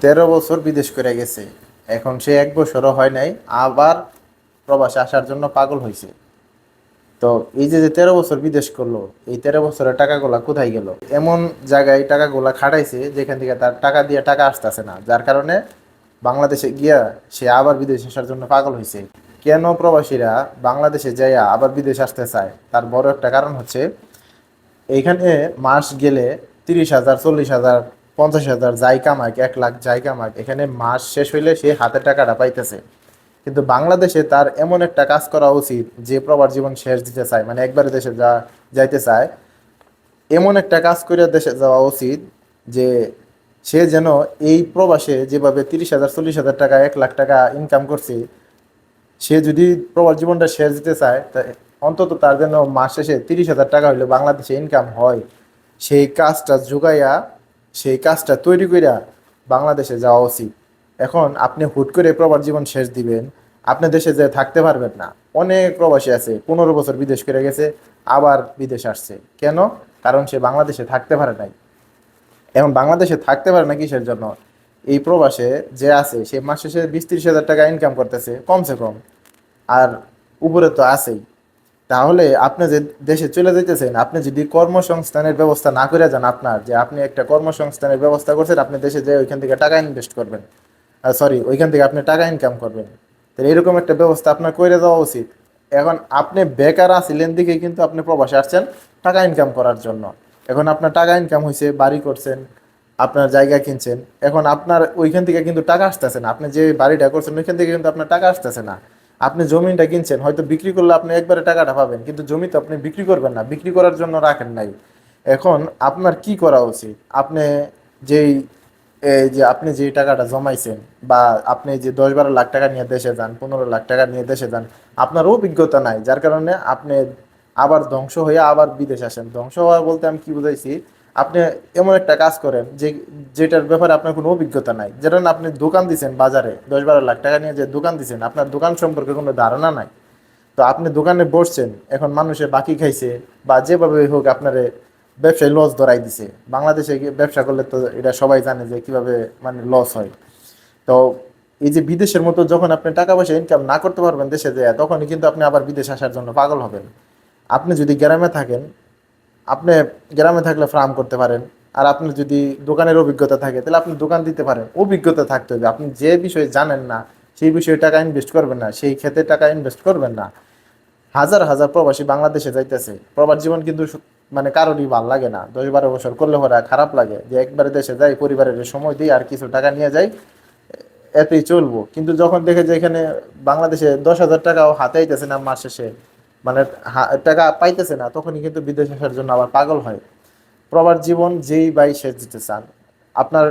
13 বছর বিদেশ করে গেছে। এখন সে 1 বছরও হয় নাই, আবার প্রবাসে আসার জন্য পাগল হয়েছে। তো এই যে যে 13 বছর বিদেশ করলো, এই 13 বছরের টাকাগুলা কোথায় গেল? এমন জায়গায় টাকাগুলা খাটাইছে যেখান থেকে তার টাকা দিয়ে টাকা আসতেছে না, যার কারণে বাংলাদেশে গিয়া সে আবার বিদেশ আসার জন্য পাগল হয়েছে। কেন প্রবাসীরা বাংলাদেশে যাইয়া আবার বিদেশ আসতে চায়, তার বড় একটা কারণ হচ্ছে এইখানে মাস গেলে 30,000, 40,000, 50,000 যাই কামাক, 1 লাখ যাই কামাক, এখানে মাস শেষ হইলে সে হাতে টাকাটা পাইতেছে। কিন্তু বাংলাদেশে তার এমন একটা কাজ করা উচিত, যে প্রবার জীবন শেষ দিতে চায়, মানে একবারে দেশে যাইতে চায়, এমন একটা কাজ করে দেশে যাওয়া উচিত যে সে যেন এই প্রবাসে যেভাবে 30,000, 40,000 টাকা, 1 লাখ টাকা ইনকাম করছে, সে যদি প্রবাস জীবনটা শেষ দিতে চায়, তা অন্তত তার যেন মাস শেষে 30,000 টাকা হইলে বাংলাদেশে ইনকাম হয়। সেই কাজটা জোগাইয়া, সেই কাজটা তৈরি কইরা বাংলাদেশে যাওয়া উচিত। এখন আপনি হুট করে প্রবাস জীবন শেষ দিবেন, আপনি দেশে যে থাকতে পারবেন না। অনেক প্রবাসী আছে 15 বছর বিদেশ করে গেছে, আবার বিদেশ আসছে। কেন? কারণ সে বাংলাদেশে থাকতে পারে নাই। এখন বাংলাদেশে থাকতে পারে না কিসের জন্য? এই প্রবাসে যে আছে সে মাস শেষে 20-30 হাজার টাকা ইনকাম করতেছে কমসে কম, আর উপরে তো আছেই। তাহলে আপনি যে দেশে চলে যেতেছেন, আপনি যদি কর্মসংস্থানের ব্যবস্থা না করে যান, আপনার যে আপনি একটা কর্মসংস্থানের ব্যবস্থা করছেন, আপনি দেশে যে ওইখান থেকে টাকা ইনভেস্ট করবেন, সরি, ওইখান থেকে আপনি টাকা ইনকাম করবেন, তাহলে এরকম একটা ব্যবস্থা আপনার করে দেওয়া উচিত। এখন আপনি বেকার আছিলেন দিকে কিন্তু আপনি প্রবাসে আসছেন টাকা ইনকাম করার জন্য। এখন আপনার টাকা ইনকাম হয়েছে, বাড়ি করছেন, আপনার জায়গা কিনছেন, এখন আপনার ওইখান থেকে কিন্তু টাকা আসতেছে না। আপনি যে বাড়িটা করছেন ওইখান থেকে কিন্তু আপনার টাকা আসতেছে না। আপনি জমিটা কিনছেন, হয়তো বিক্রি করলে আপনি একবারে টাকাটা পাবেন, কিন্তু জমি তো আপনি বিক্রি করবেন না, বিক্রি করার জন্য রাখেন নাই। এখন আপনার কি করা উচিত? আপনি যেই এই যে আপনি যে টাকাটা জমাইছেন, বা আপনি যে 10-12 লাখ টাকা নিয়ে দেশে যান, 15 লাখ টাকা নিয়ে দেশে যান, আপনার অভিজ্ঞতা নাই, যার কারণে আপনি আবার ধ্বংস হয়ে আবার বিদেশ আসেন। ধ্বংস হওয়া বলতে আমি কি বুঝাইছি, আপনি এমন একটা কাজ করেন যে যেটার ব্যাপারে আপনার কোনো অভিজ্ঞতা নাই। যেটা আপনি দোকান দিছেন বাজারে, 10-12 লাখ টাকা নিয়ে যে দোকান দিছেন, আপনার দোকান সম্পর্কে কোনো ধারণা নাই। তো আপনি দোকানে বসছেন, এখন মানুষে বাকি খাইছে, বা যেভাবে হোক আপনারে ব্যবসায় লস ধরাই দিছে। বাংলাদেশে গিয়ে ব্যবসা করলে তো এটা সবাই জানে যে কিভাবে মানে লস হয়। তো এই যে বিদেশের মতো যখন আপনি টাকা পয়সা ইনকাম না করতে পারবেন দেশে যায়, তখনই কিন্তু আপনি আবার বিদেশ আসার জন্য পাগল হবেন। আপনি যদি গ্রামে থাকেন, আপনি গ্রামে থাকলে ফার্ম করতে পারেন। আর আপনার যদি দোকানের অভিজ্ঞতা থাকে, তাহলে আপনি দোকান দিতে পারেন। অভিজ্ঞতা থাকতে হবে। আপনি যে বিষয়ে জানেন না, সেই বিষয়ে টাকা ইনভেস্ট করবেন না, সেই ক্ষেত্রে টাকা ইনভেস্ট করবেন না। হাজার হাজার প্রবাসী বাংলাদেশে যাইতেছে। প্রবাস জীবন কিন্তু মানে কারোরই ভাল লাগে না। 10-12 বছর করলে পরে খারাপ লাগে যে একবারে দেশে যাই, পরিবারের সময় দিই, আর কিছু টাকা নিয়ে যাই, এতেই চলবো। কিন্তু যখন দেখে যে এখানে বাংলাদেশে 10,000 টাকাও হাতে আইতেছে না মাস শেষে, মানে টাকা পাইতেছে না, তখনই কিন্তু বিদেশ আসার জন্য আবার পাগল হয়। প্রবাস জীবন যেই বাই সে দিতে চান, আপনার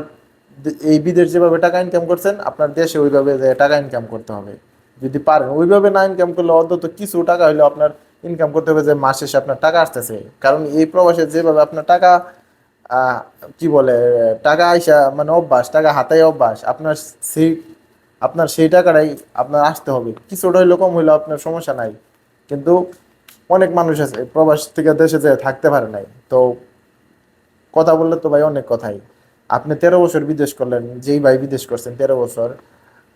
এই বিদেশ যেভাবে টাকা ইনকাম করছেন, আপনার দেশে ওইভাবে যে টাকা ইনকাম করতে হবে। যদি পারেন ওইভাবে না ইনকাম করলে অন্তত কিছু টাকা হইলেও আপনার ইনকাম করতে হবে, যে মাস শেষে আপনার টাকা আসতেছে। কারণ এই প্রবাসে যেভাবে আপনার টাকা আহ, কি বলে, টাকা আইসা মানে অভ্যাস, টাকা হাতায় অভ্যাস, আপনার সেই আপনার সেই টাকাটাই আপনার আসতে হবে। কিছুটা হইলেও কম হইলেও আপনার সমস্যা নাই। কিন্তু অনেক মানুষ আছে প্রবাস থেকে দেশে যেয়ে থাকতে পারে নাই। তো কথা বললে তো ভাই অনেক কথাই। আপনি 13 বছর বিদেশ করলেন, যেই ভাই বিদেশ করছেন 13 বছর,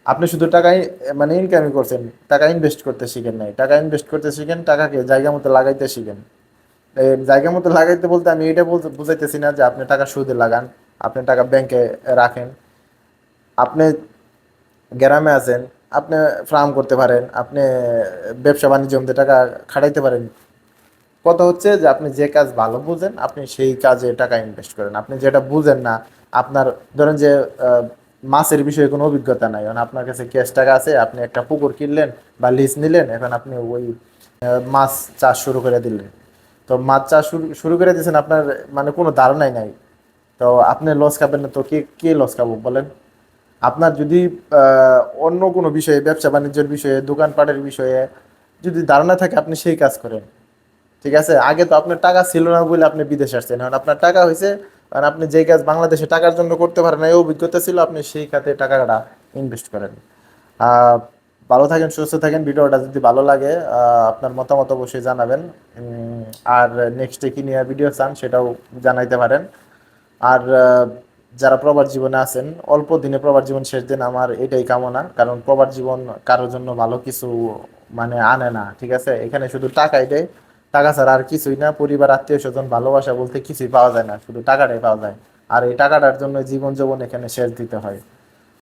আপনি শুধু টাকাই মানে ইনকামই করছেন, টাকা ইনভেস্ট করতে শিখেন নাই। টাকা ইনভেস্ট করতে শিখেন, টাকাকে জায়গা মতো লাগাইতে শিখেন। এই জায়গা মতো লাগাইতে বলতে আমি এটা বলতে বুঝাইতেছি না যে আপনি টাকা সুদে লাগান, আপনি টাকা ব্যাংকে রাখেন। আপনি গ্রামে আছেন, আপনি ফার্ম করতে পারেন, আপনি ব্যবসা বাণিজ্য মধ্যে টাকা খাটাইতে পারেন। কথা হচ্ছে যে আপনি যে কাজ ভালো বুঝেন, আপনি সেই কাজে টাকা ইনভেস্ট করেন। আপনি যেটা বুঝেন না, আপনার ধরেন যে আহ, মাছের বিষয়ে কোনো অভিজ্ঞতা নাই, এখন আপনার কাছে ক্যাশ টাকা আছে, আপনি একটা পুকুর কিনলেন বা লিজ নিলেন, এখন আপনি ওই মাছ চাষ শুরু করে দিলেন। তো মাছ চাষ শুরু শুরু করে দিয়েছেন, আপনার মানে কোনো ধারণাই নাই। তো আপনি লস খাবেন না তো কে কে লস খাবো বলেন? আপনার যদি অন্য কোনো বিষয়ে, ব্যবসা বাণিজ্যের বিষয়ে, দোকানপাটের বিষয়ে যদি ধারণা থাকে, আপনি সেই কাজ করেন। ঠিক আছে? আগে তো আপনার টাকা ছিল না বলে আপনি বিদেশে আসছেন, এখন আপনার টাকা হয়েছে, কারণ আপনি যে কাজ বাংলাদেশে টাকার জন্য করতে পারেন না, এই অভিজ্ঞতা ছিল, আপনি সেই খাতে টাকাটা ইনভেস্ট করেন। আহ, ভালো থাকেন, সুস্থ থাকেন। ভিডিওটা যদি ভালো লাগে, আপনার মতামত অবশ্যই জানাবেন। আর নেক্সটে কি নিয়ে ভিডিও চান সেটাও জানাইতে পারেন। আর যারা প্রবাস জীবনে আছেন, অল্প দিনে প্রবাস জীবন শেষ দিন, আমার এটাই কামনা। কারণ প্রবাস জীবন কারোর জন্য ভালো কিছু মানে আনে না, ঠিক আছে? এখানে শুধু টাকাই দেয়, টাকা ছাড়া আর কিছুই না। পরিবার, আত্মীয় স্বজন, ভালোবাসা বলতে কিছুই পাওয়া যায় না, শুধু টাকাটাই পাওয়া যায়। আর এই টাকাটার জন্য জীবন যৌবন এখানে শেষ দিতে হয়।